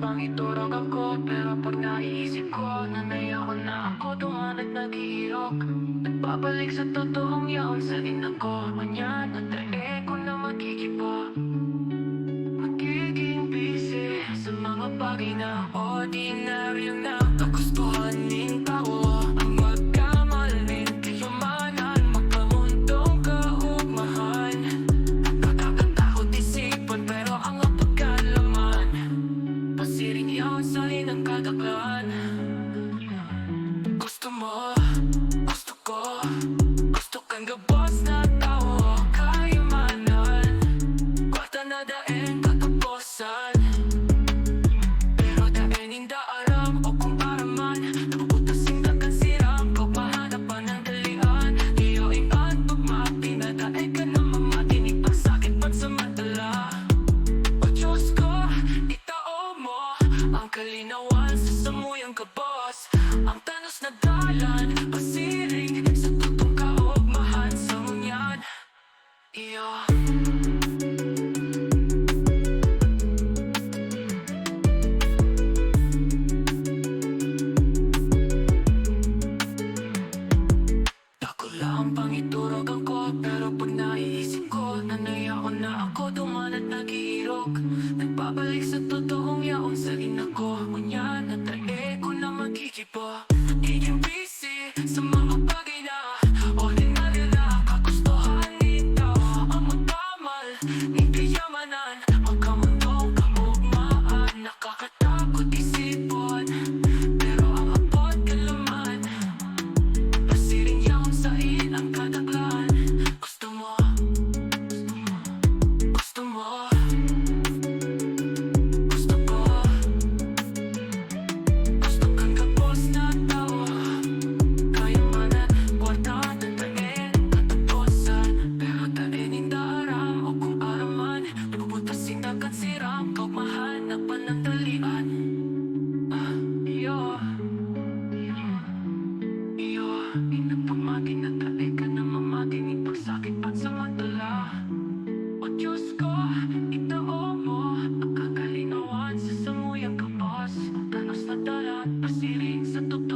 bang iturog ako, pero pag naiisip ko, nanay ako na ako doon at naghihirok. Nagbabalik sa totoong yaon sa ina ko, manyan at tae ko na magigiba. Magiging busy sa mga bagay na ordinaryo na kagustuhanin tao. Ang magkamaling kayamanan, magkamundong kaugmahan. Nakakatakot isipan pero ang pagkalaman, pasiring yaon sa linang kadaklan. Gusto mo, gusto ko, gusto kang gabos na tao. Kayamanan, kwarta na daing katapusan. Pero daing hindi alam o kung araman, napuputasing na kansirang pagmahanapan ng dalian. Iyoing at pagmati na daing ka na mamatinig pag sakit pansamantala. O Diyos ko, itao mo ang kalinawan sa samuyang kabos. Ang tanos na dalan, pasiring sa tutong kaugmahan sa munyan. Iyo. Ako lang pang iturog ako, pero pag naiisip ko, nanay ako na ako duman at naghihirok. Nagbabalik sa totoong yaon sa ina ko, munyan at tae ko na magigiba. Nagiging busy sa mga bagay na ordinaryo na kagustuhanin tao. Ang magkamal, ng kayamanan, magkamundong kaugmaan. Nakakatakot isipan, pero ang abot kalaman, pasiring yaon sa inang kadaklan. Gusto mo, gusto mo, gusto ko, gusto kang kapos na tao. Kayamanan, kwarta na taing katapusan. Pero taing hindi aram o kung araman, napuputasing na kansirang kaugmahanapan ng dalian. Iyo, iyo, inapamati na tae ka na mamatinig pag sakit pansamantala. O Diyos ko, itao mo ang kakalinawan sa samuyang kapos. Ang tanos na dalat, pasiring sa totoo